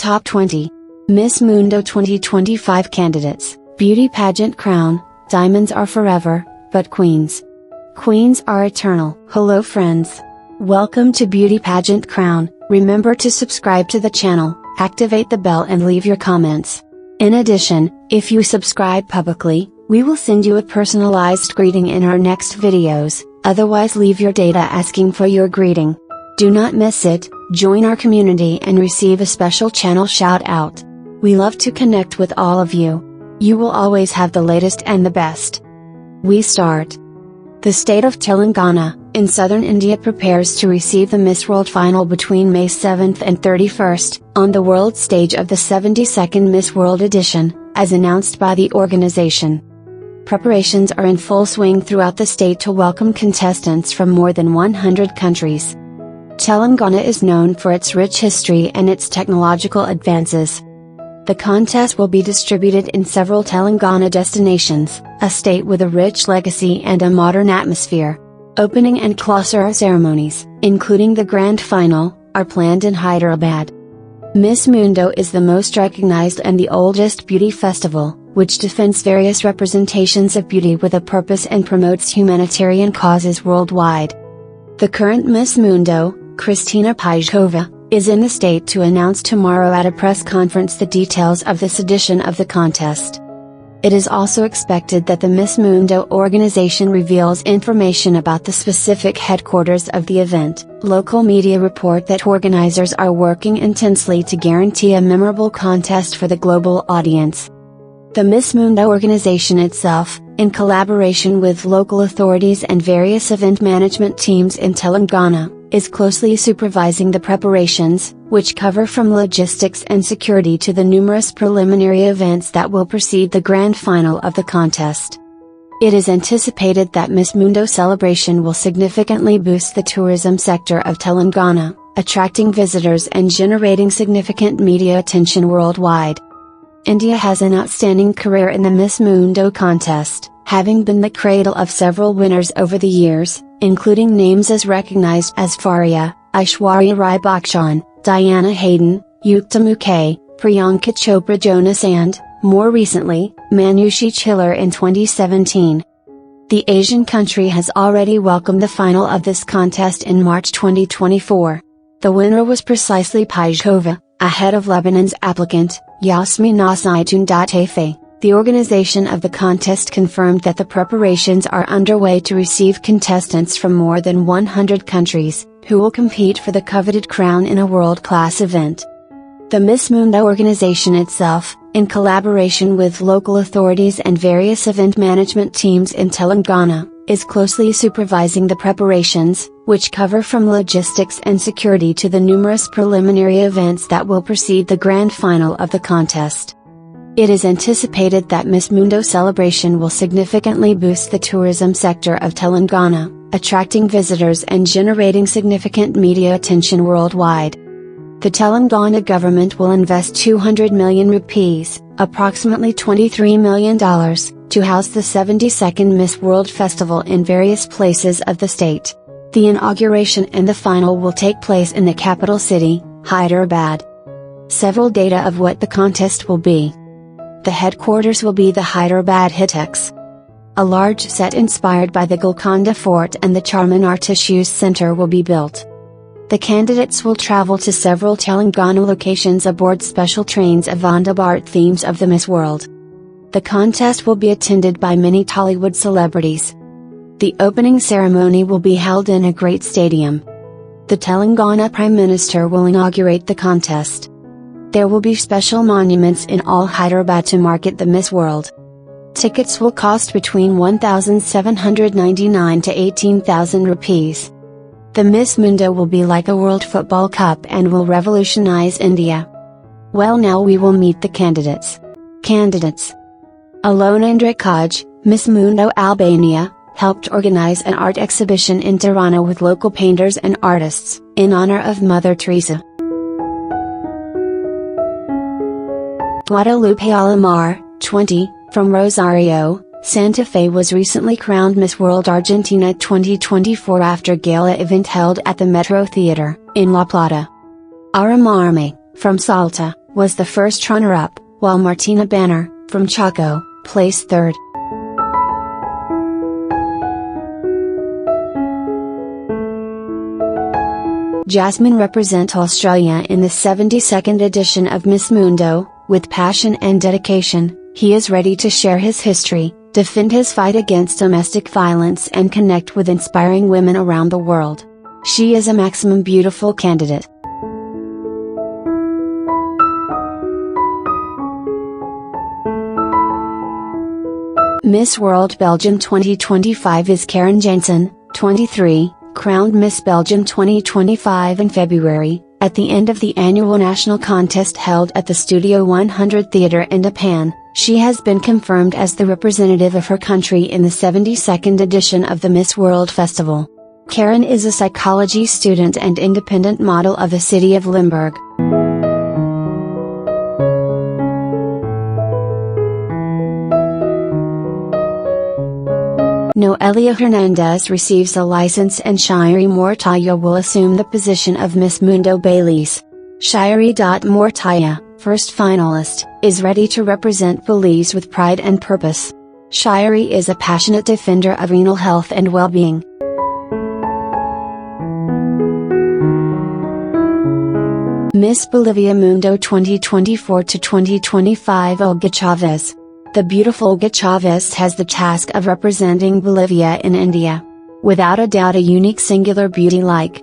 Top 20 Miss Mundo 2025 Candidates. Beauty Pageant Crown. Diamonds are forever, but queens are eternal. Hello friends. Welcome to Beauty Pageant Crown. Remember to subscribe to the channel, activate the bell and leave your comments. In addition, if you subscribe publicly, we will send you a personalized greeting in our next videos, otherwise leave your data asking for your greeting. Do not miss it, join our community and receive a special channel shout out. We love to connect with all of you. You will always have the latest and the best. We start. The state of Telangana, in southern India prepares to receive the Miss World final between May 7th and 31st, on the world stage of the 72nd Miss World edition, as announced by the organization. Preparations are in full swing throughout the state to welcome contestants from more than 100 countries. Telangana is known for its rich history and its technological advances. The contest will be distributed in several Telangana destinations, a state with a rich legacy and a modern atmosphere. Opening and closure ceremonies, including the grand final, are planned in Hyderabad. Miss Mundo is the most recognized and the oldest beauty festival, which defends various representations of beauty with a purpose and promotes humanitarian causes worldwide. The current Miss Mundo, Christina Pajkova, is in the state to announce tomorrow at a press conference the details of this edition of the contest. It is also expected that the Miss Mundo organization reveals information about the specific headquarters of the event. Local media report that organizers are working intensely to guarantee a memorable contest for the global audience. The Miss Mundo organization itself, in collaboration with local authorities and various event management teams in Telangana, is closely supervising the preparations, which cover from logistics and security to the numerous preliminary events that will precede the grand final of the contest. It is anticipated that Miss Mundo celebration will significantly boost the tourism sector of Telangana, attracting visitors and generating significant media attention worldwide. India has an outstanding career in the Miss Mundo contest, having been the cradle of several winners over the years, including names as recognized as Faria, Aishwarya Rai Bachchan, Diana Hayden, Yukta Mukherjee, Priyanka Chopra Jonas and, more recently, Manushi Chiller in 2017. The Asian country has already welcomed the final of this contest in March 2024. The winner was precisely Pajkova, ahead of Lebanon's applicant, Yasmina Zaitoun. The organization of the contest confirmed that the preparations are underway to receive contestants from more than 100 countries, who will compete for the coveted crown in a world-class event. The Miss Mundo organization itself, in collaboration with local authorities and various event management teams in Telangana, is closely supervising the preparations, which cover from logistics and security to the numerous preliminary events that will precede the grand final of the contest. It is anticipated that Miss Mundo celebration will significantly boost the tourism sector of Telangana, attracting visitors and generating significant media attention worldwide. The Telangana government will invest 200 million rupees, approximately $23 million, to house the 72nd Miss World Festival in various places of the state. The inauguration and the final will take place in the capital city, Hyderabad. Several data of what the contest will be. The headquarters will be the Hyderabad Hitex. A large set inspired by the Golconda Fort and the Charminar Tissues Center will be built. The candidates will travel to several Telangana locations aboard special trains of Vande Bharat themes of the Miss World. The contest will be attended by many Tollywood celebrities. The opening ceremony will be held in a great stadium. The Telangana Prime Minister will inaugurate the contest. There will be special monuments in all Hyderabad to market the Miss World. Tickets will cost between 1,799 to 18,000 rupees. The Miss Mundo will be like a World Football Cup and will revolutionize India. Well, now we will meet the candidates. Candidates. Alona Andrikaj, Miss Mundo Albania, helped organize an art exhibition in Tirana with local painters and artists, in honor of Mother Teresa. Guadalupe Alamar, 20, from Rosario, Santa Fe was recently crowned Miss World Argentina 2024 after gala event held at the Metro Theater, in La Plata. Aramarme, from Salta, was the first runner-up, while Martina Banner, from Chaco, placed third. Jasmine represent Australia in the 72nd edition of Miss Mundo. With passion and dedication, he is ready to share his history, defend his fight against domestic violence and connect with inspiring women around the world. She is a maximum beautiful candidate. Miss World Belgium 2025 is Karen Jansen, 23, crowned Miss Belgium 2025 in February, at the end of the annual national contest held at the Studio 100 Theatre in Japan. She has been confirmed as the representative of her country in the 72nd edition of the Miss World Festival. Karen is a psychology student and independent model of the city of Limburg. Noelia Hernandez receives a license and Shiri Mortaya will assume the position of Miss Mundo Belize. Shiri Mortaya, first finalist, is ready to represent Belize with pride and purpose. Shiri is a passionate defender of renal health and well-being. Miss Bolivia Mundo 2024-2025 Olga Chavez. The beautiful Olga Chavez has the task of representing Bolivia in India. Without a doubt a unique singular beauty like.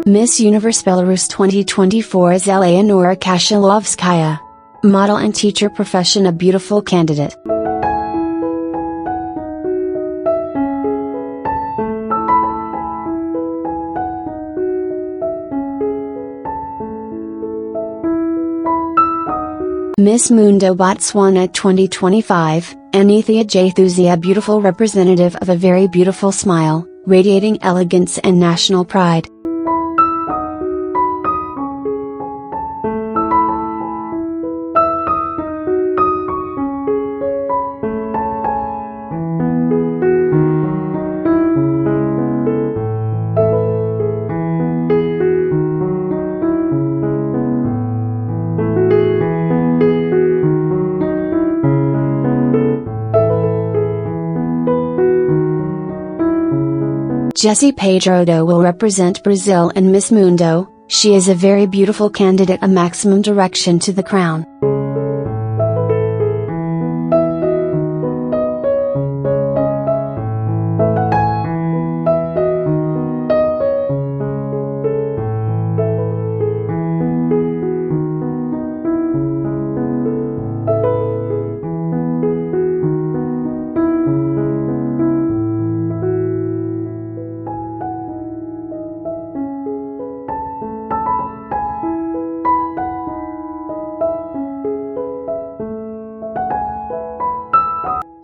Miss Universe Belarus 2024 is Eleonora Kashilovskaya. Model and teacher profession, a beautiful candidate. Miss Mundo Botswana 2025, Anithia Jathuzi, a beautiful representative of a very beautiful smile, radiating elegance and national pride. Jessie Pedrodo will represent Brazil in Miss Mundo. She is a very beautiful candidate, a maximum direction to the crown.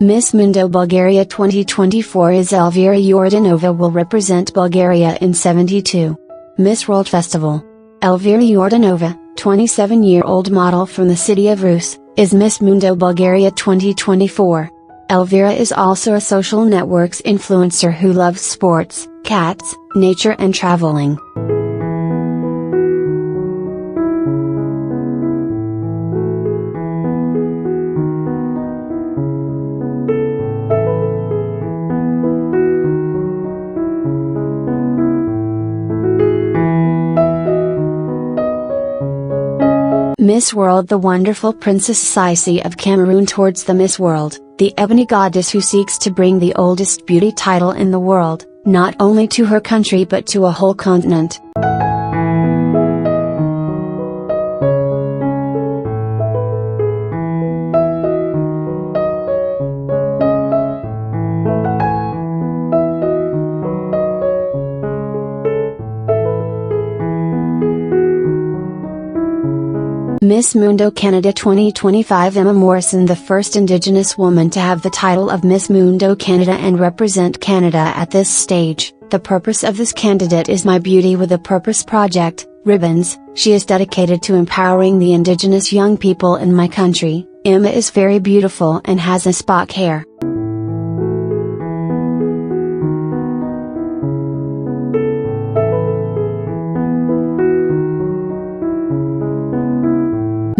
Miss Mundo Bulgaria 2024 is Elvira Yordanova will represent Bulgaria in 72. Miss World Festival. Elvira Yordanova, 27-year-old model from the city of Rus, is Miss Mundo Bulgaria 2024. Elvira is also a social networks influencer who loves sports, cats, nature and traveling. Miss World, the wonderful Princess Sisi of Cameroon towards the Miss World, the ebony goddess who seeks to bring the oldest beauty title in the world, not only to her country but to a whole continent. Miss Mundo Canada 2025 Emma Morrison, the first Indigenous woman to have the title of Miss Mundo Canada and represent Canada at this stage. The purpose of this candidate is My Beauty with a Purpose project, Ribbons. She is dedicated to empowering the Indigenous young people in my country. Emma is very beautiful and has a Spock hair.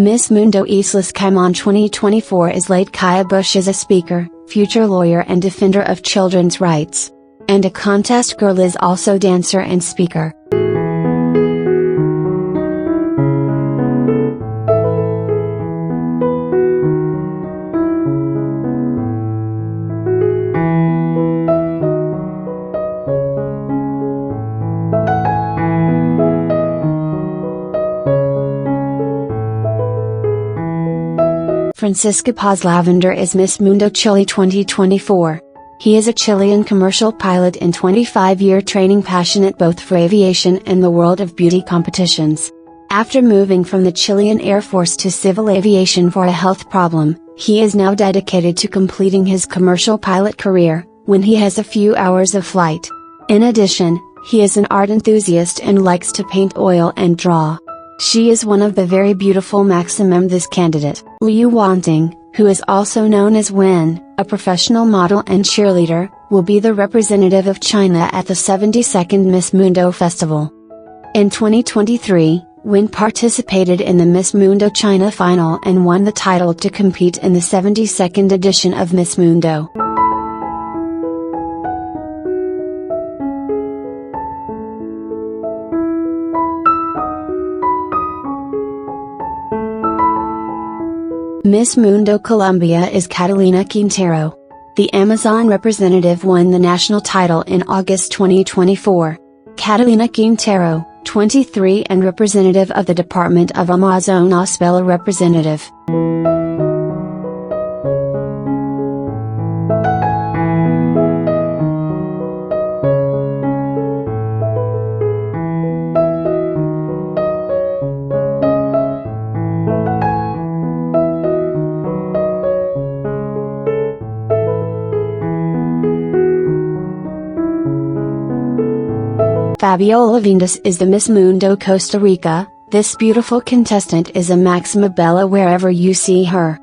Miss Mundo Islas Caimán 2024 is late Kaya Bush is a speaker, future lawyer and defender of children's rights. And a contest girl is also dancer and speaker. Francisco Paz Lavender is Miss Mundo Chile 2024. He is a Chilean commercial pilot and 25-year training, passionate both for aviation and the world of beauty competitions. After moving from the Chilean Air Force to civil aviation for a health problem, he is now dedicated to completing his commercial pilot career, when he has a few hours of flight. In addition, he is an art enthusiast and likes to paint, oil and draw. She is one of the very beautiful Maximum. This candidate, Liu Wanting, who is also known as Wen, a professional model and cheerleader, will be the representative of China at the 72nd Miss Mundo Festival. In 2023, Wen participated in the Miss Mundo China final and won the title to compete in the 72nd edition of Miss Mundo. Miss Mundo Colombia is Catalina Quintero. The Amazon representative won the national title in August 2024. Catalina Quintero, 23 and representative of the Department of Amazonas, Bella representative. Fabiola Vindas is the Miss Mundo Costa Rica. This beautiful contestant is a Maxima Bella wherever you see her.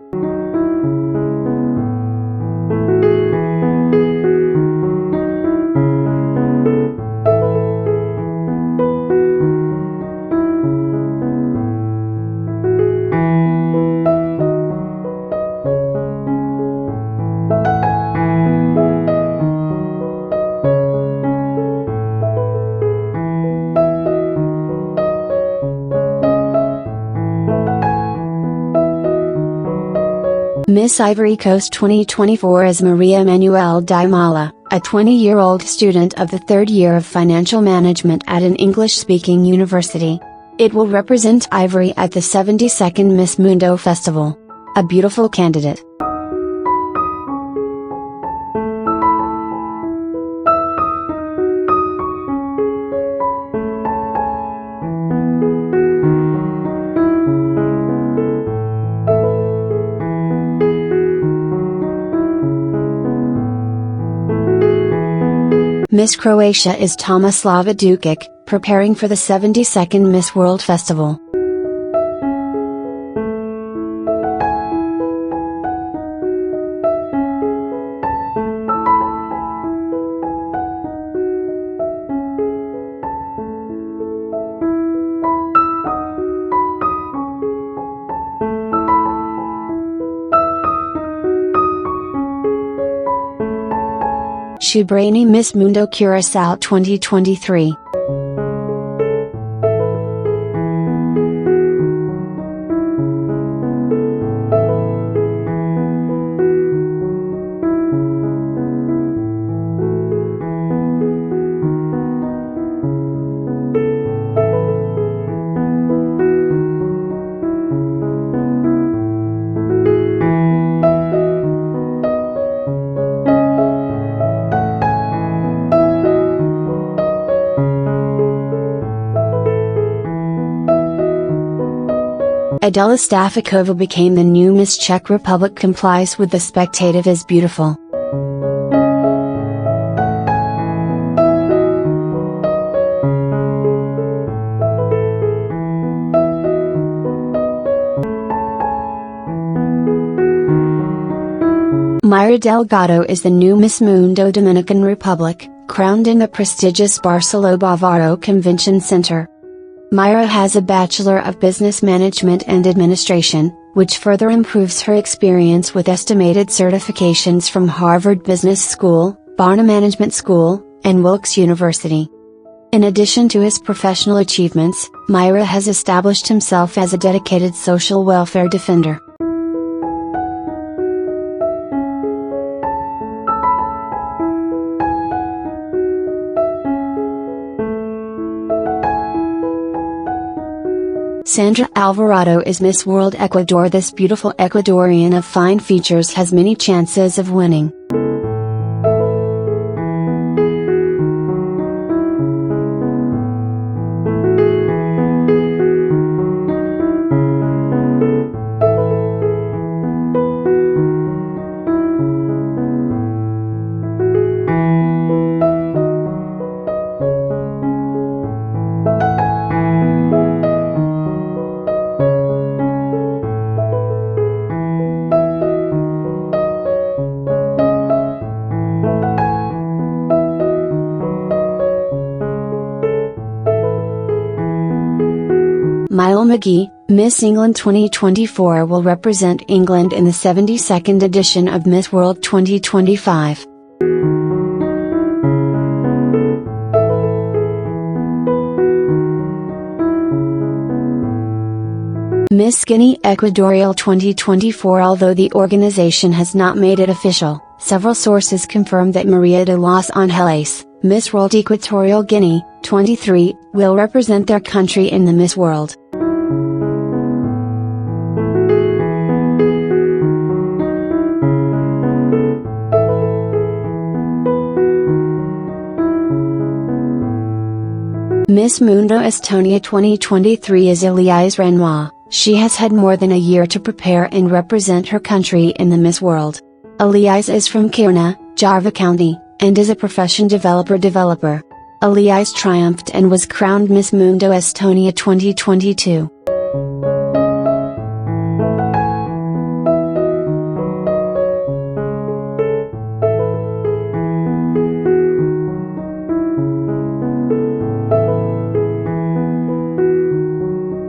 Miss Ivory Coast 2024 is Maria Emanuel Daimala, a 20-year-old student of the third year of financial management at an English-speaking university. It will represent Ivory at the 72nd Miss Mundo Festival. A beautiful candidate. Miss Croatia is Tomislava Dukic, preparing for the 72nd Miss World Festival. Shubrani Miss Mundo Curaçao 2023. Idela Stafikova became the new Miss Czech Republic. Complies with the spectative is beautiful. Mayra Delgado is the new Miss Mundo Dominican Republic, crowned in the prestigious Barceló Bavaro Convention Center. Mayra has a Bachelor of Business Management and Administration, which further improves her experience with estimated certifications from Harvard Business School, Barna Management School, and Wilkes University. In addition to his professional achievements, Mayra has established himself as a dedicated social welfare defender. Sandra Alvarado is Miss World Ecuador. This beautiful Ecuadorian of fine features has many chances of winning. Mile McGee, Miss England 2024 will represent England in the 72nd edition of Miss World 2025. Miss Guinea Equatorial 2024. Although the organization has not made it official, several sources confirm that Maria de los Angeles, Miss World Equatorial Guinea, 23, will represent their country in the Miss World. Miss Mundo Estonia 2023 is Elise Renoir. She has had more than a year to prepare and represent her country in the Miss World. Elise is from Kiruna, Jarva County, and is a profession developer. Elise triumphed and was crowned Miss Mundo Estonia 2022.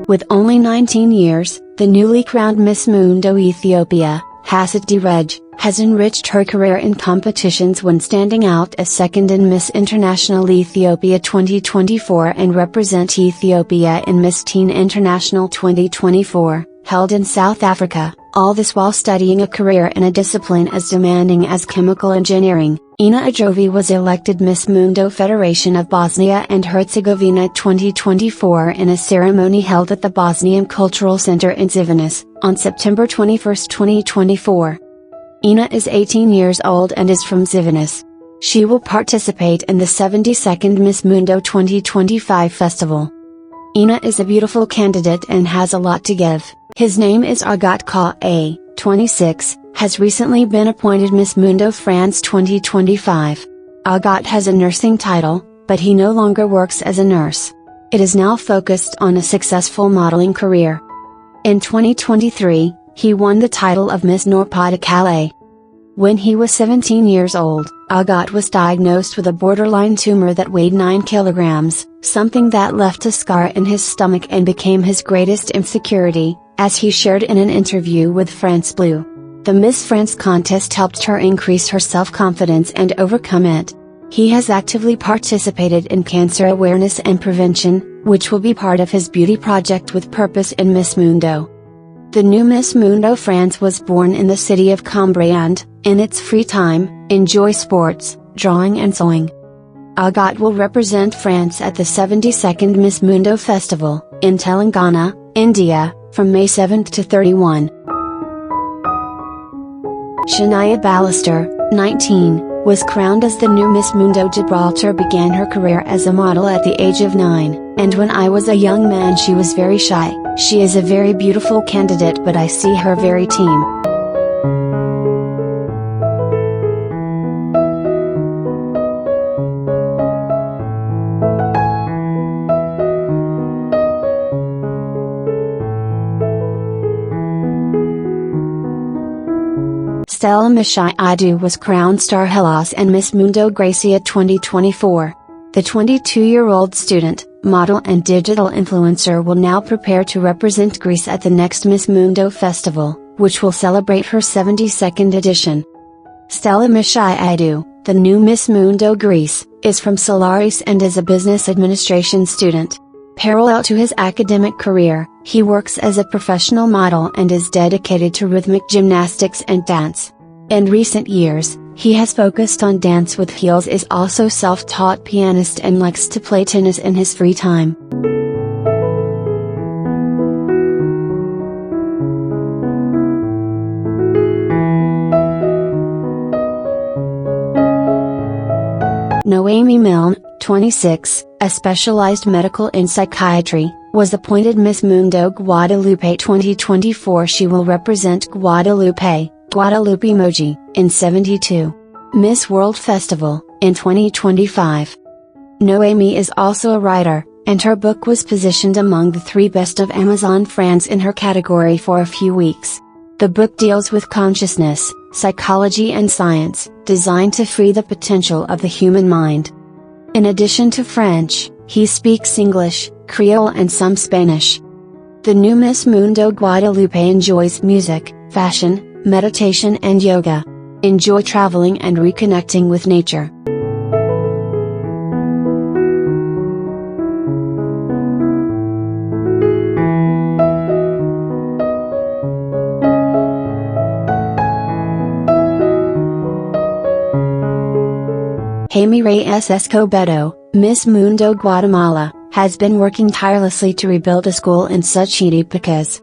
With only 19 years, the newly crowned Miss Mundo Ethiopia, Hassett Direj, has enriched her career in competitions when standing out as second in Miss International Ethiopia 2024 and represent Ethiopia in Miss Teen International 2024, held in South Africa, all this while studying a career in a discipline as demanding as chemical engineering. Ina Adrovi was elected Miss Mundo Federation of Bosnia and Herzegovina 2024 in a ceremony held at the Bosnian Cultural Center in Zivanis, on September 21, 2024. Ina is 18 years old and is from Zivanis. She will participate in the 72nd Miss Mundo 2025 festival. Ina is a beautiful candidate and has a lot to give. His name is Agat Ka, 26, has recently been appointed Miss Mundo France 2025. Agat has a nursing title, but he no longer works as a nurse. It is now focused on a successful modeling career. In 2023, he won the title of Miss Nord-Pas-de-Calais. When he was 17 years old, Agat was diagnosed with a borderline tumor that weighed 9 kilograms, something that left a scar in his stomach and became his greatest insecurity, as he shared in an interview with France Bleu. The Miss France contest helped her increase her self-confidence and overcome it. He has actively participated in cancer awareness and prevention, which will be part of his beauty project with purpose in Miss Mundo. The new Miss Mundo France was born in the city of Cambrai and, in its free time, enjoy sports, drawing and sewing. Agat will represent France at the 72nd Miss Mundo Festival, in Telangana, India, from May 7 to 31. Shania Ballister, 19, was crowned as the new Miss Mundo. Gibraltar began her career as a model at the age of 9, and when I was a young man she was very shy. She is a very beautiful candidate, but I see her very team. Stella Mishaidu was crowned Star Hellas and Miss Mundo Gracia 2024. The 22-year-old student, model and digital influencer will now prepare to represent Greece at the next Miss Mundo Festival, which will celebrate her 72nd edition. Stella Mishaidu, the new Miss Mundo Greece, is from Solaris and is a business administration student. Parallel to his academic career, he works as a professional model and is dedicated to rhythmic gymnastics and dance. In recent years, he has focused on dance with heels, is also self-taught pianist and likes to play tennis in his free time. Noemi Milne, 26, a specialized medical in psychiatry, was appointed Miss Mundo Guadalupe 2024. She will represent Guadalupe Moji, in 72. Miss World Festival, in 2025. Noemi is also a writer, and her book was positioned among the 3 best of Amazon France in her category for a few weeks. The book deals with consciousness, psychology and science, designed to free the potential of the human mind. In addition to French, he speaks English, Creole and some Spanish. The new Miss Mundo Guadalupe enjoys music, fashion, meditation and yoga. Enjoy traveling and reconnecting with nature. Jaime Reyes Escobedo, Miss Mundo Guatemala, has been working tirelessly to rebuild a school in Suchitepecas.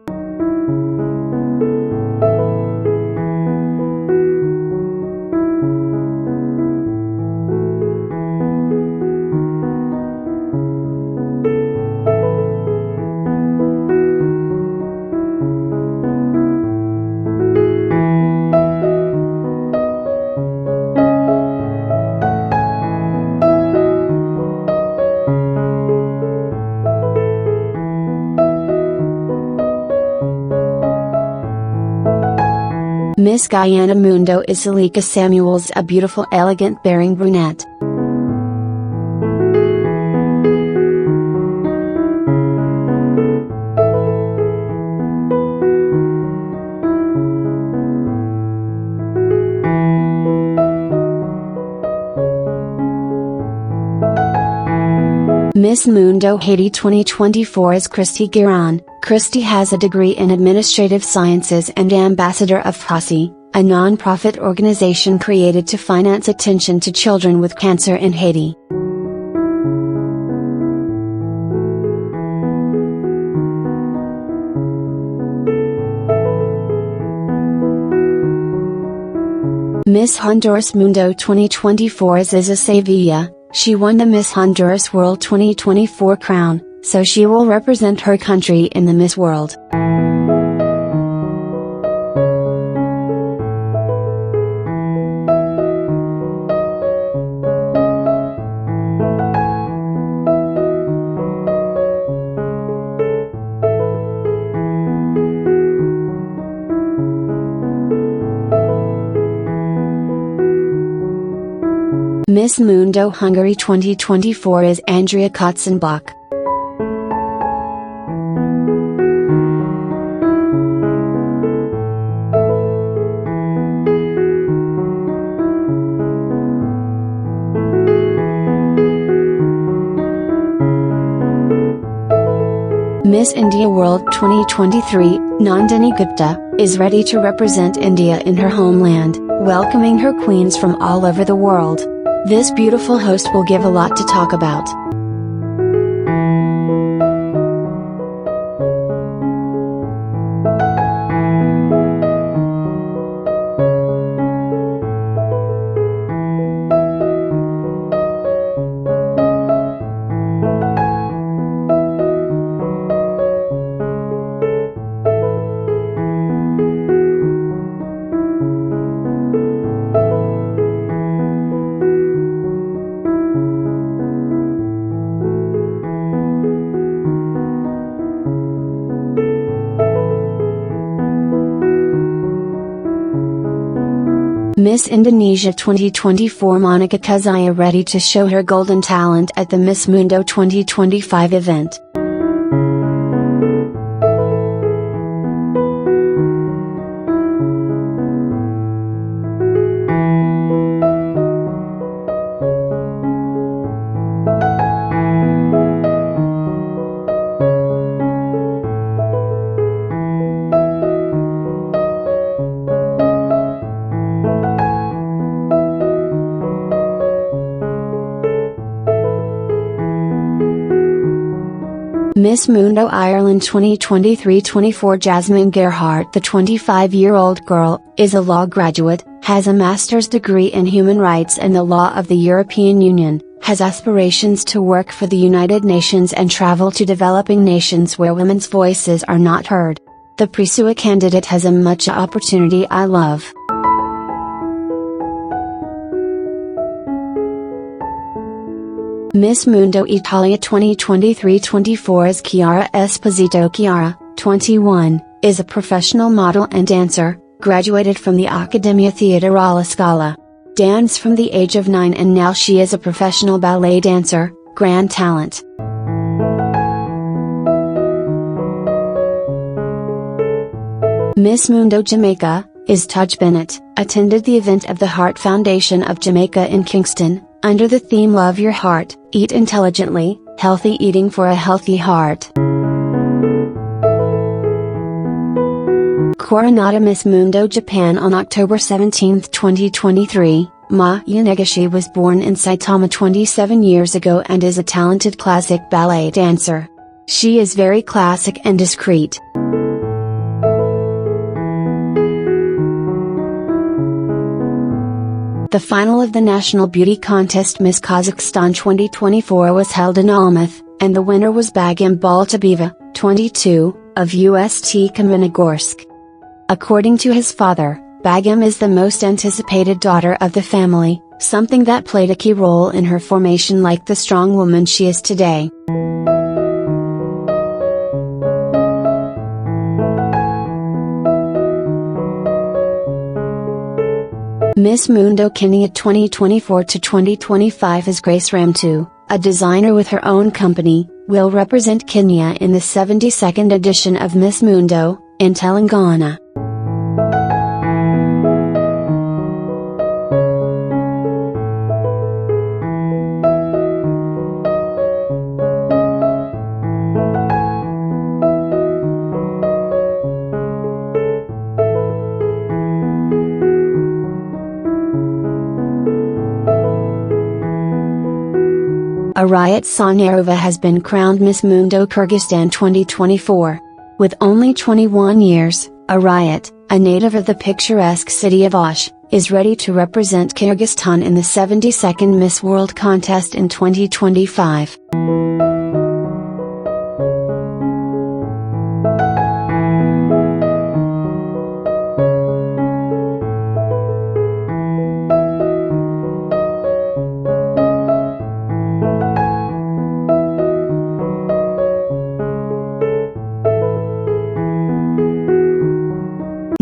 Miss Guyana Mundo is Salika Samuels, a beautiful elegant bearing brunette. Miss Mundo Haiti 2024 is Christy Giron. Christy has a degree in administrative sciences and ambassador of FRASI, a non-profit organization created to finance attention to children with cancer in Haiti. Miss Honduras Mundo 2024 is Isa Sevilla. She won the Miss Honduras World 2024 crown, so she will represent her country in the Miss World. Miss Mundo Hungary 2024 is Andrea Katzenbach. Miss India World 2023, Nandini Gupta, is ready to represent India in her homeland, welcoming her queens from all over the world. This beautiful host will give a lot to talk about. Miss Indonesia 2024 Monica Kuzaya ready to show her golden talent at the Miss Mundo 2025 event. Miss Mundo Ireland 2023-24 Jasmine Gerhardt, the 25-year-old girl, is a law graduate, has a master's degree in human rights and the law of the European Union, has aspirations to work for the United Nations and travel to developing nations where women's voices are not heard. The Prisua candidate has a much opportunity I love. Miss Mundo Italia 2023-24 is Chiara Esposito. Chiara, 21, is a professional model and dancer, graduated from the Accademia Teatrale Scala. Danced from the age of 9 and now she is a professional ballet dancer, grand talent. Miss Mundo Jamaica, is Taj Bennett, attended the event of the Heart Foundation of Jamaica in Kingston, under the theme Love Your Heart, Eat Intelligently, Healthy Eating for a Healthy Heart. Coronada Miss Mundo Japan on October 17, 2023, Ma Yanegashi was born in Saitama 27 years ago and is a talented classic ballet dancer. She is very classic and discreet. The final of the National Beauty Contest Miss Kazakhstan 2024 was held in Almaty, and the winner was Bagam Baltabeva, 22, of UST Kamenogorsk. According to his father, Bagam is the most anticipated daughter of the family, something that played a key role in her formation like the strong woman she is today. Miss Mundo Kenya 2024-2025 is Grace Ramtu, a designer with her own company, will represent Kenya in the 72nd edition of Miss Mundo, in Telangana. Arayat Sanarova has been crowned Miss Mundo Kyrgyzstan 2024. With only 21 years, Arayat, a native of the picturesque city of Osh, is ready to represent Kyrgyzstan in the 72nd Miss World contest in 2025.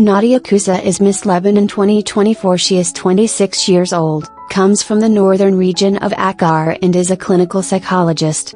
Nadia Kusa is Miss Lebanon 2024. She is 26 years old, comes from the northern region of Akkar and is a clinical psychologist.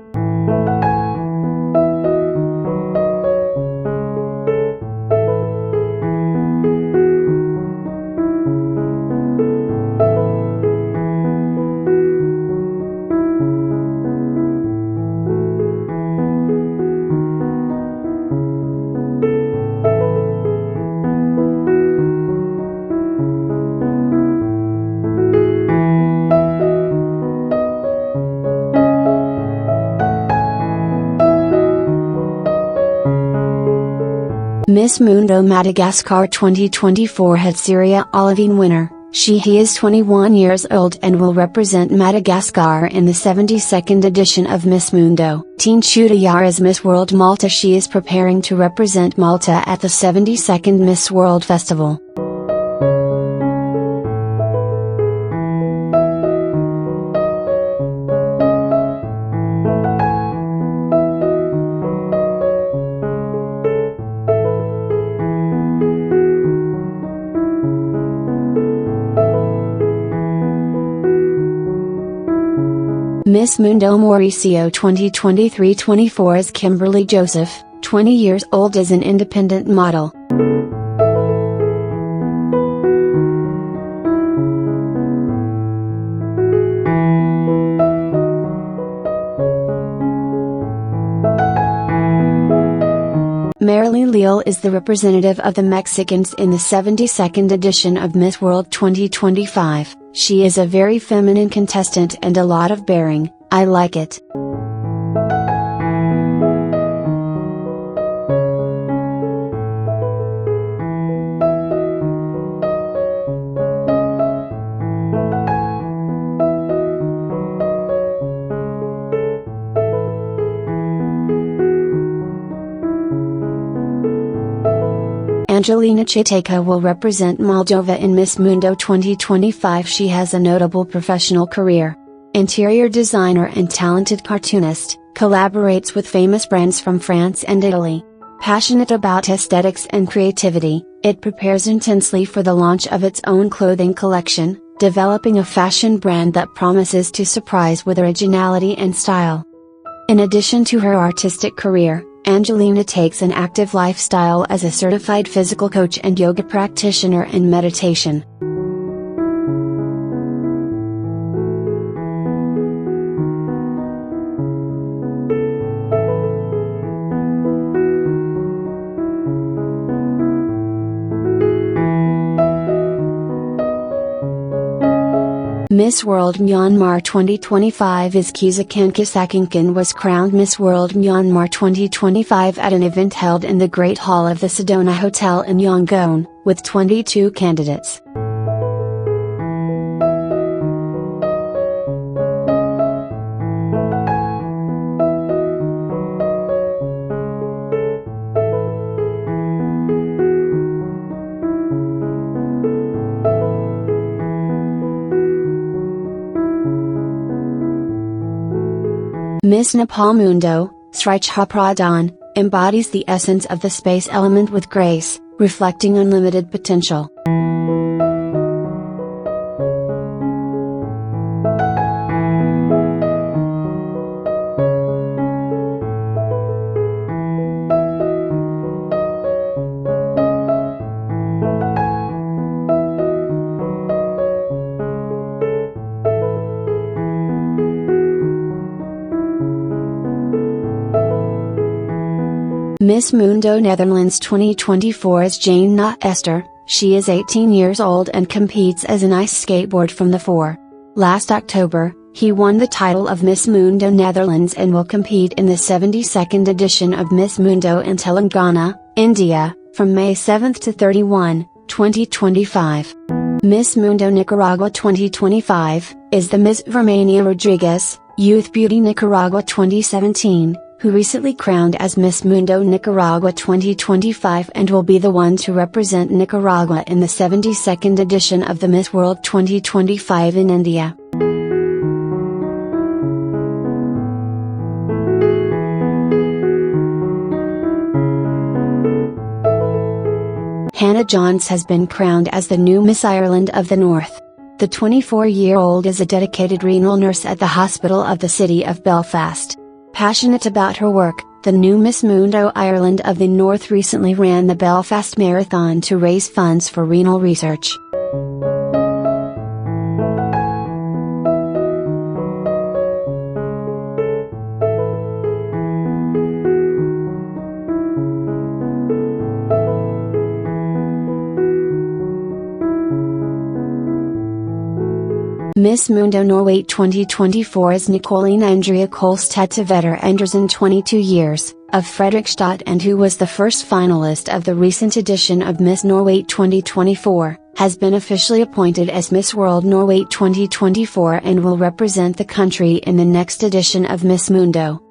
Miss Mundo Madagascar 2024 had Syria Olivine winner. He is 21 years old and will represent Madagascar in the 72nd edition of Miss Mundo. Teen Chudayar is Miss World Malta. She is preparing to represent Malta at the 72nd Miss World Festival. Miss Mundo Mauricio 2023-24 is Kimberly Joseph, 20 years old, is an independent model. Marilyn Leal is the representative of the Mexicans in the 72nd edition of Miss World 2025. She is a very feminine contestant and a lot of bearing. I like it. Angelina Chiteka will represent Moldova in Miss Mundo 2025. She has a notable professional career. Interior designer and talented cartoonist, collaborates with famous brands from France and Italy. Passionate about aesthetics and creativity, it prepares intensely for the launch of its own clothing collection, developing a fashion brand that promises to surprise with originality and style. In addition to her artistic career, Angelina takes an active lifestyle as a certified physical coach and yoga practitioner and meditation. Miss World Myanmar 2025 is Kisakan Kisakinkan was crowned Miss World Myanmar 2025 at an event held in the Great Hall of the Sedona Hotel in Yangon, with 22 candidates. Miss Nepal Mundo, Sricha Pradhan, embodies the essence of the space element with grace, reflecting unlimited potential. Miss Mundo Netherlands 2024 is Jane Na Esther. She is 18 years old and competes as an ice skateboard from the 4. Last October, he won the title of Miss Mundo Netherlands and will compete in the 72nd edition of Miss Mundo in Telangana, India, from May 7 to 31, 2025. Miss Mundo Nicaragua 2025 is the Miss Vermania Rodriguez, Youth Beauty Nicaragua 2017. Who recently crowned as Miss Mundo Nicaragua 2025 and will be the one to represent Nicaragua in the 72nd edition of the Miss World 2025 in India. Hannah Johns has been crowned as the new Miss Ireland of the North. The 24-year-old is a dedicated renal nurse at the hospital of the city of Belfast. Passionate about her work, the new Miss Mundo Ireland of the North recently ran the Belfast Marathon to raise funds for renal research. Miss Mundo Norway 2024 is Nicoline Andrea Kolstad-Tveter Andersen, 22 years, of Fredrikstad, and who was the first finalist of the recent edition of Miss Norway 2024, has been officially appointed as Miss World Norway 2024 and will represent the country in the next edition of Miss Mundo.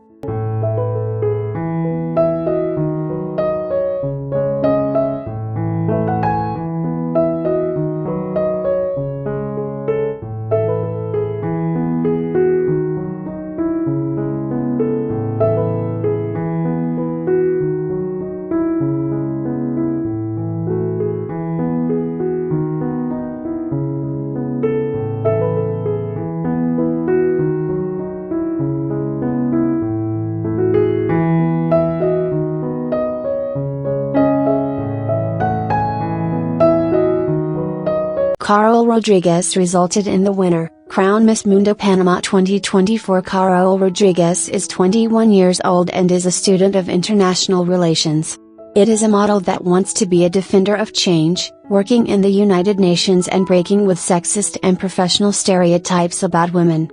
Rodriguez resulted in the winner, Crown Miss Mundo Panama 2024. Carol Rodriguez is 21 years old and is a student of international relations. It is a model that wants to be a defender of change, working in the United Nations and breaking with sexist and professional stereotypes about women.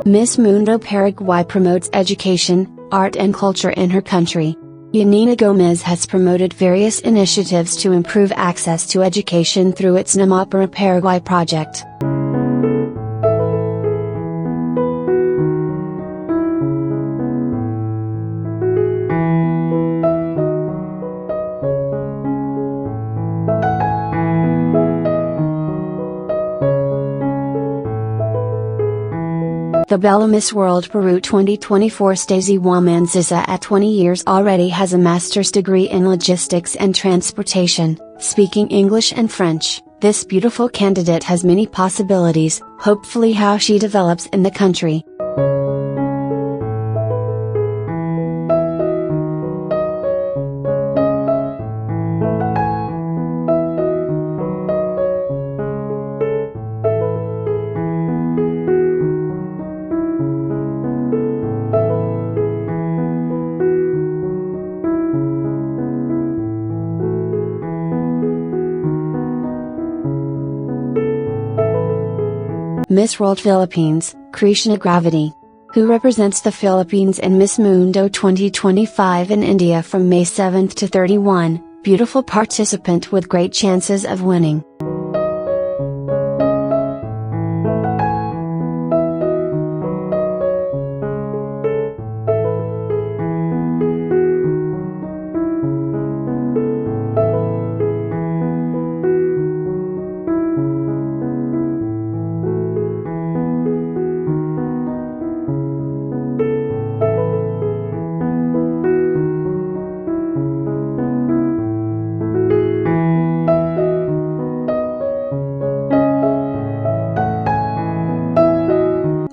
Miss Mundo Paraguay promotes education, art and culture in her country. Yanina Gomez has promoted various initiatives to improve access to education through its Namapara Paraguay project. The Bella Miss World Peru 2024 Stacey Wamanziza at 20 years already has a master's degree in logistics and transportation, speaking English and French. This beautiful candidate has many possibilities, hopefully how she develops in the country. Miss World Philippines, Krishna Gravity, who represents the Philippines in Miss Mundo 2025 in India from May 7 to 31, beautiful participant with great chances of winning.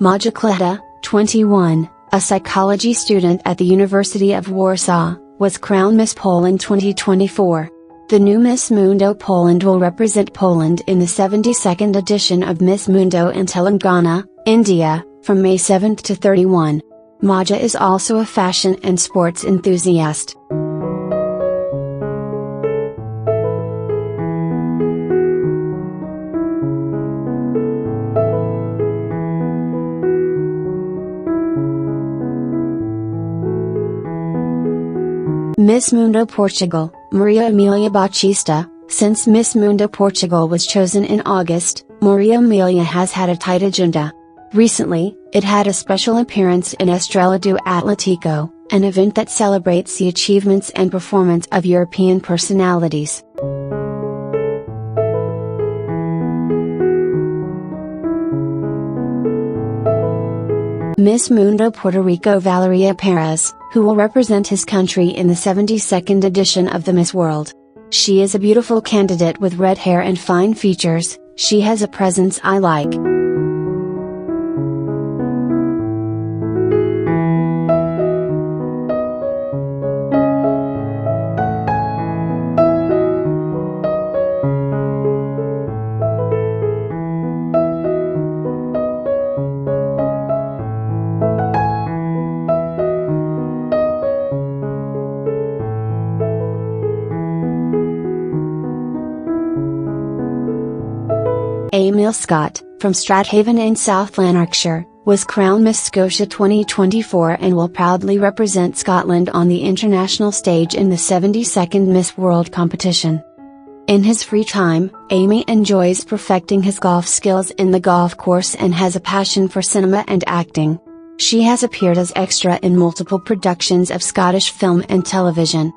Maja Kleta, 21, a psychology student at the University of Warsaw, was crowned Miss Poland 2024. The new Miss Mundo Poland will represent Poland in the 72nd edition of Miss Mundo in Telangana, India, from May 7 to 31. Maja is also a fashion and sports enthusiast. Miss Mundo Portugal, Maria Amelia Batista. Since Miss Mundo Portugal was chosen in August, Maria Amelia has had a tight agenda. Recently, it had a special appearance in Estrela do Atlético, an event that celebrates the achievements and performance of European personalities. Miss Mundo Puerto Rico Valeria Perez, who will represent his country in the 72nd edition of the Miss World. She is a beautiful candidate with red hair and fine features. She has a presence I like. Emil Scott, from Strathaven in South Lanarkshire, was crowned Miss Scotia 2024 and will proudly represent Scotland on the international stage in the 72nd Miss World competition. In his free time, Amy enjoys perfecting his golf skills in the golf course and has a passion for cinema and acting. She has appeared as extra in multiple productions of Scottish film and television.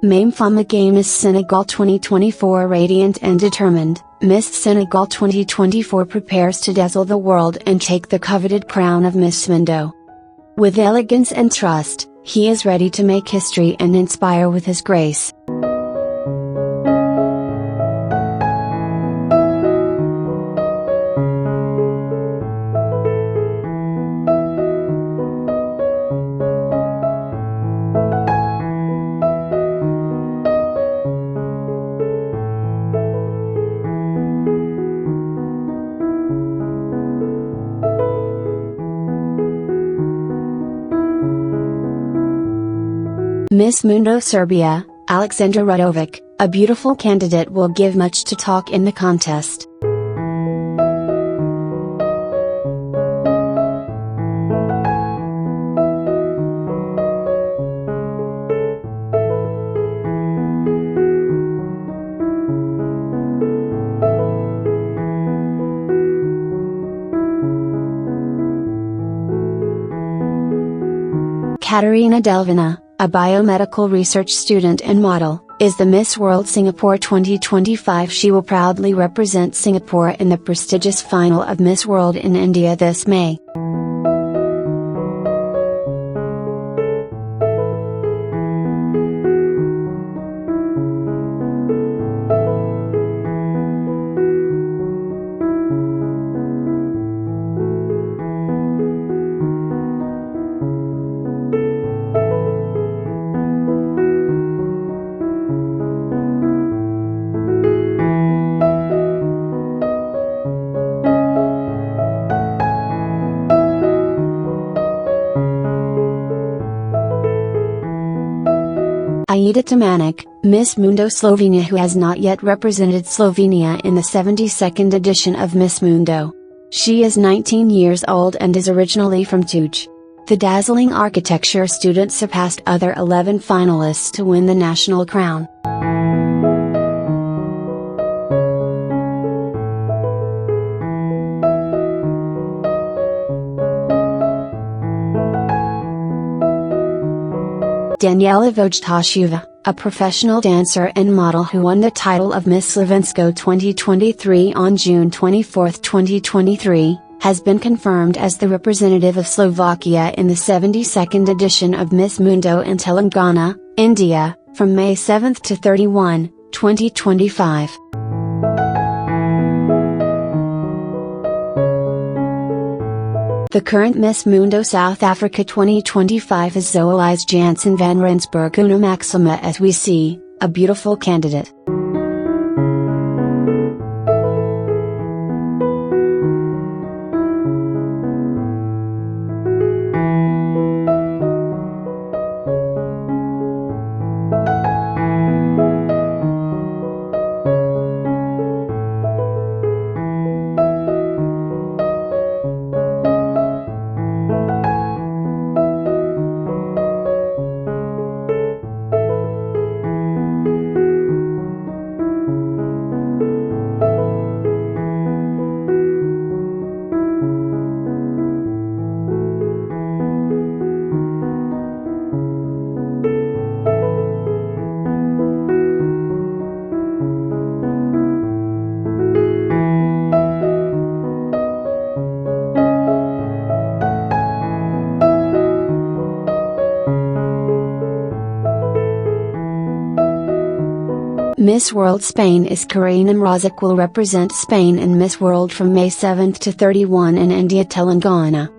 Mame Fama Game Miss Senegal 2024 Radiant and determined, Miss Senegal 2024 prepares to dazzle the world and take the coveted crown of Miss Mundo. With elegance and trust, he is ready to make history and inspire with his grace. Miss Mundo Serbia, Aleksandra Rudovic, a beautiful candidate, will give much to talk in the contest. Katarina Delvina, a biomedical research student and model, is the Miss World Singapore 2025. She will proudly represent Singapore in the prestigious final of Miss World in India this May. Aida Tomanek, Miss Mundo Slovenia, who has not yet represented Slovenia in the 72nd edition of Miss Mundo. She is 19 years old and is originally from Tuj. The dazzling architecture student surpassed other 11 finalists to win the national crown. Daniela Wojtaszeva, a professional dancer and model who won the title of Miss Slovensko 2023 on June 24, 2023, has been confirmed as the representative of Slovakia in the 72nd edition of Miss Mundo in Telangana, India, from May 7 to 31, 2025. The current Miss Mundo South Africa 2025 is Zoelise Jansen van Rensburg Una Maxima, as we see, a beautiful candidate. Miss World Spain is Karina Mrazek, will represent Spain in Miss World from May 7 to 31 in India, Telangana.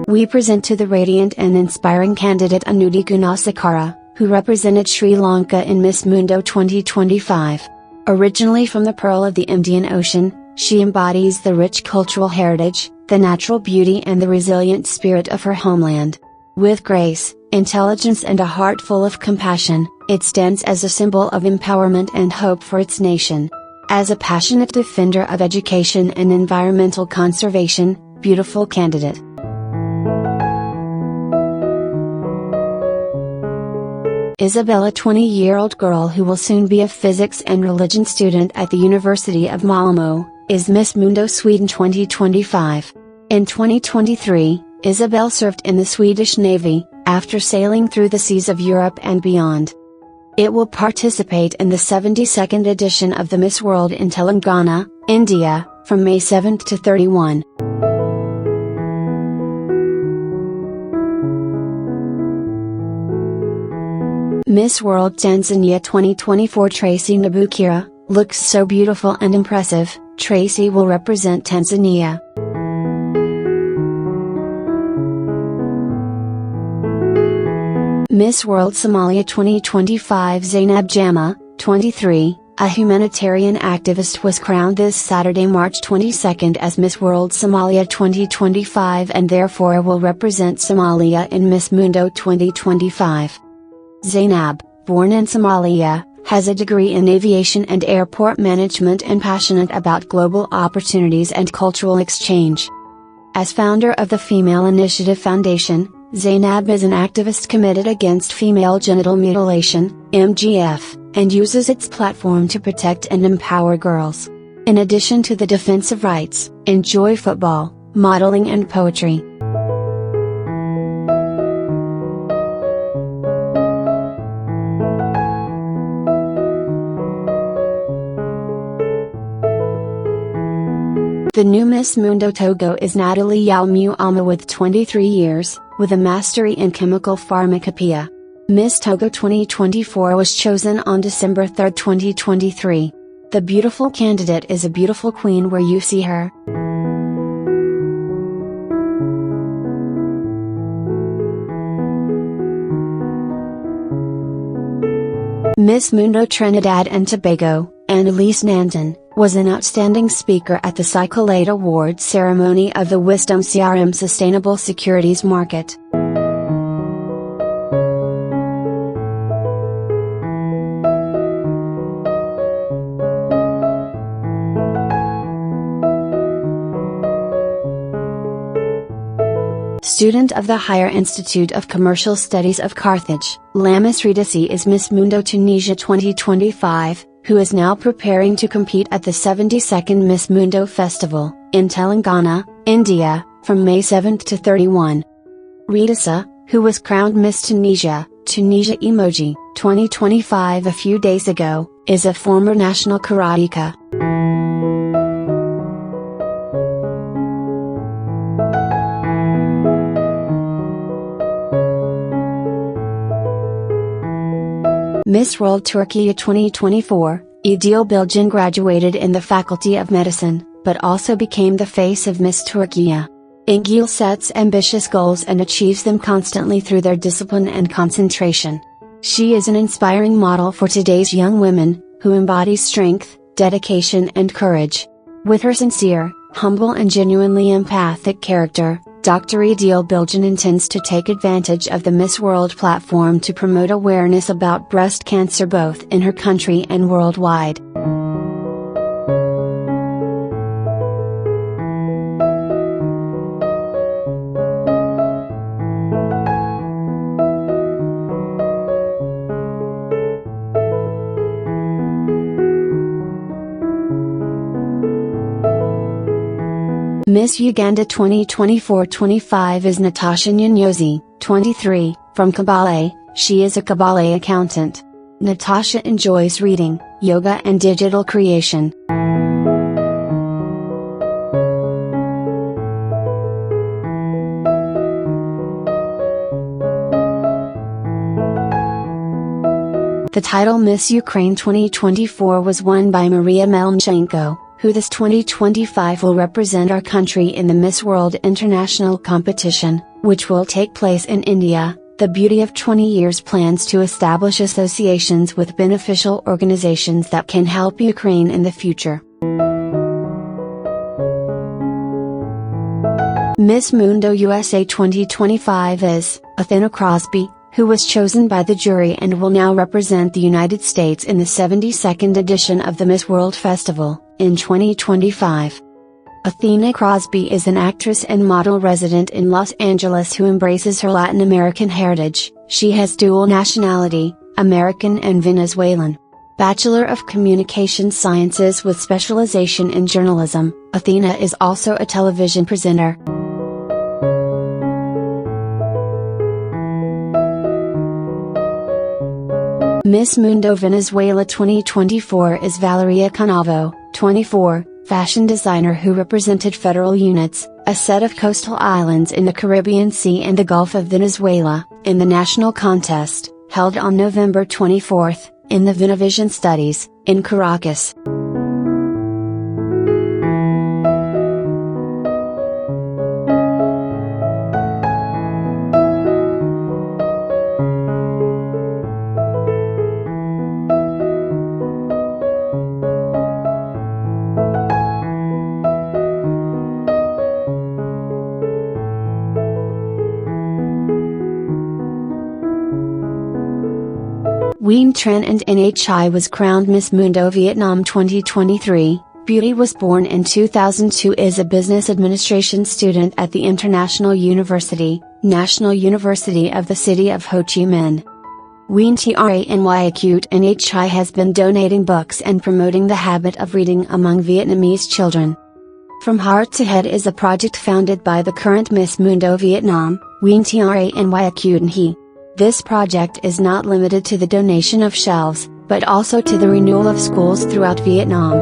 We present to the radiant and inspiring candidate Anuti Gunasekara, who represented Sri Lanka in Miss Mundo 2025. Originally from the Pearl of the Indian Ocean, she embodies the rich cultural heritage, the natural beauty and the resilient spirit of her homeland. With grace, intelligence and a heart full of compassion, it stands as a symbol of empowerment and hope for its nation. As a passionate defender of education and environmental conservation, beautiful candidate. Isabella, 20-year-old girl who will soon be a physics and religion student at the University of Malmö, is Miss Mundo Sweden 2025. In 2023, Isabel served in the Swedish Navy, after sailing through the seas of Europe and beyond. It will participate in the 72nd edition of the Miss World in Telangana, India, from May 7 to 31. Miss World Tanzania 2024 Tracy Nabukira, looks so beautiful and impressive. Tracy will represent Tanzania. Miss World Somalia 2025 Zainab Jama, 23, a humanitarian activist, was crowned this Saturday, March 22 as Miss World Somalia 2025 and therefore will represent Somalia in Miss Mundo 2025. Zainab, born in Somalia, has a degree in aviation and airport management and passionate about global opportunities and cultural exchange. As founder of the Female Initiative Foundation, Zainab is an activist committed against female genital mutilation, MGF, and uses its platform to protect and empower girls. In addition to the defense of rights, enjoy football, modeling and poetry. The new Miss Mundo Togo is Natalie Yalmuama with 23 years, with a mastery in chemical pharmacopoeia. Miss Togo 2024 was chosen on December 3, 2023. The beautiful candidate is a beautiful queen where you see her. Miss Mundo Trinidad and Tobago, Annalise Nanton, was an outstanding speaker at the Cyclade Awards ceremony of the Wisdom CRM Sustainable Securities Market. Student of the Higher Institute of Commercial Studies of Carthage, Lamis Ridisi is Miss Mundo Tunisia 2025, who is now preparing to compete at the 72nd Miss Mundo Festival, in Telangana, India, from May 7 to 31. Ridisi, who was crowned Miss Tunisia, Tunisia Emoji, 2025 a few days ago, is a former national karateka. Miss World Turkey 2024, İdil Bilgin graduated in the Faculty of Medicine, but also became the face of Miss Turkey. İdil sets ambitious goals and achieves them constantly through their discipline and concentration. She is an inspiring model for today's young women, who embodies strength, dedication and courage. With her sincere, humble and genuinely empathic character, Dr. İdil Bilgin intends to take advantage of the Miss World platform to promote awareness about breast cancer both in her country and worldwide. Miss Uganda 2024-25 is Natasha Nyozi, 23, from Kabale. She is a Kabale accountant. Natasha enjoys reading, yoga and digital creation. The title Miss Ukraine 2024 was won by Maria Melnichenko, who this 2025 will represent our country in the Miss World International competition, which will take place in India. The Beauty of 20 Years plans to establish associations with beneficial organizations that can help Ukraine in the future. Miss Mundo USA 2025 is Athena Crosby, who was chosen by the jury and will now represent the United States in the 72nd edition of the Miss World Festival, in 2025. Athena Crosby is an actress and model resident in Los Angeles who embraces her Latin American heritage. She has dual nationality, American and Venezuelan. Bachelor of Communication Sciences with specialization in journalism, Athena is also a television presenter. Miss Mundo Venezuela 2024 is Valeria Canavo, 24, fashion designer who represented Federal Units, a set of coastal islands in the Caribbean Sea and the Gulf of Venezuela, in the national contest, held on November 24, in the Venevision Studies, in Caracas. Tran and Nhi was crowned Miss Mundo Vietnam 2023. Beauty was born in 2002, is a business administration student at the International University, National University of the City of Ho Chi Minh. Nguyen Tran Acute Nhi has been donating books and promoting the habit of reading among Vietnamese children. From Heart to Head is a project founded by the current Miss Mundo Vietnam, Nguyen Tran Acute Nhi. This project is not limited to the donation of shelves, but also to the renewal of schools throughout Vietnam.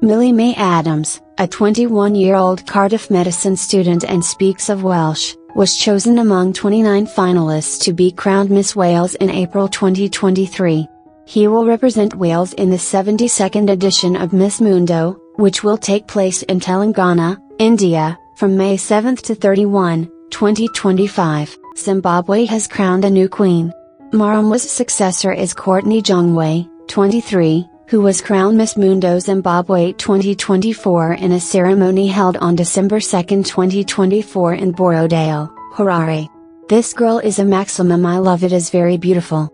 Millie Mae Adams, a 21-year-old Cardiff medicine student and speaks of Welsh, was chosen among 29 finalists to be crowned Miss Wales in April 2023. He will represent Wales in the 72nd edition of Miss Mundo, which will take place in Telangana, India, from May 7 to 31, 2025. Zimbabwe has crowned a new queen. Marumwa's successor is Courtney Jongwei, 23, who was crowned Miss Mundo Zimbabwe 2024 in a ceremony held on December 2, 2024 in Borodale, Harare. This girl is a maximum. I love it, is very beautiful.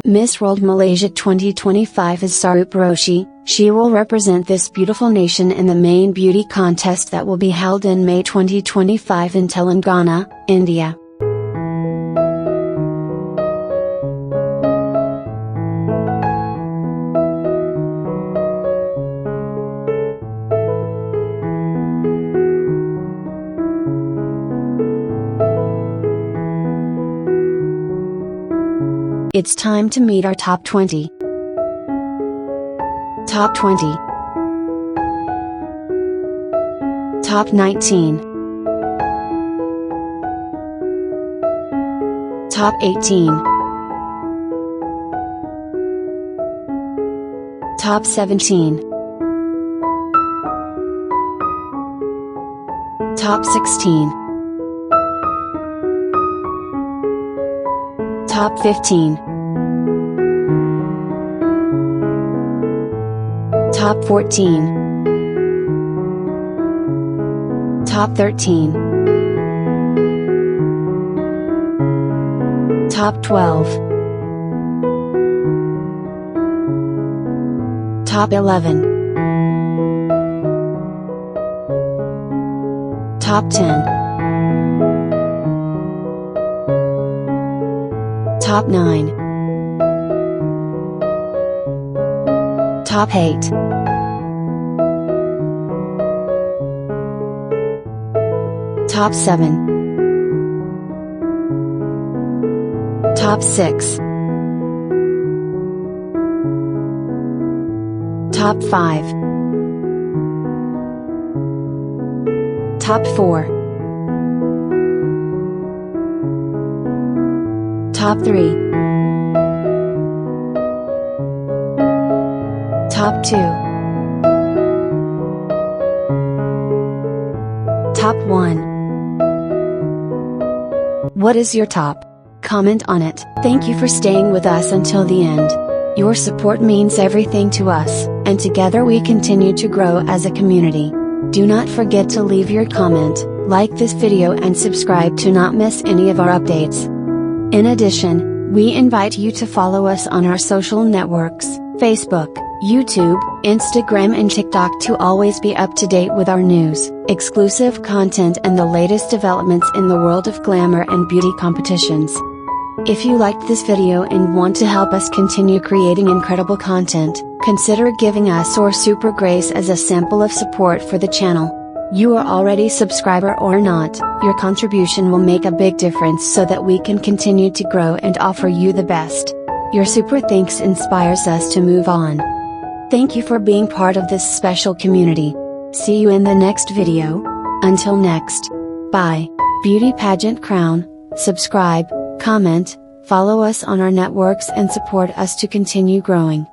Miss World Malaysia 2025 is Sarup Roshi. She will represent this beautiful nation in the main beauty contest that will be held in May 2025 in Telangana, India. It's time to meet our top 20. Top 20. Top 19. Top 18. Top 17. Top 16. Top 15. Top 14. Top 13. Top 12. Top 11. Top 10. Top 9. Top 8. Top 7. Top 6. Top 5. Top 4. Top 3. Top 2. Top 1. What is your top? Comment on it. Thank you for staying with us until the end. Your support means everything to us, and together we continue to grow as a community. Do not forget to leave your comment, like this video and subscribe to not miss any of our updates. In addition, we invite you to follow us on our social networks, Facebook, YouTube, Instagram and TikTok to always be up to date with our news, exclusive content and the latest developments in the world of glamour and beauty competitions. If you liked this video and want to help us continue creating incredible content, consider giving us or Super Grace as a sample of support for the channel. You are already subscriber or not, your contribution will make a big difference so that we can continue to grow and offer you the best. Your super thanks inspires us to move on. Thank you for being part of this special community. See you in the next video. Until next. Bye. Beauty Pageant Crown, subscribe, comment, follow us on our networks and support us to continue growing.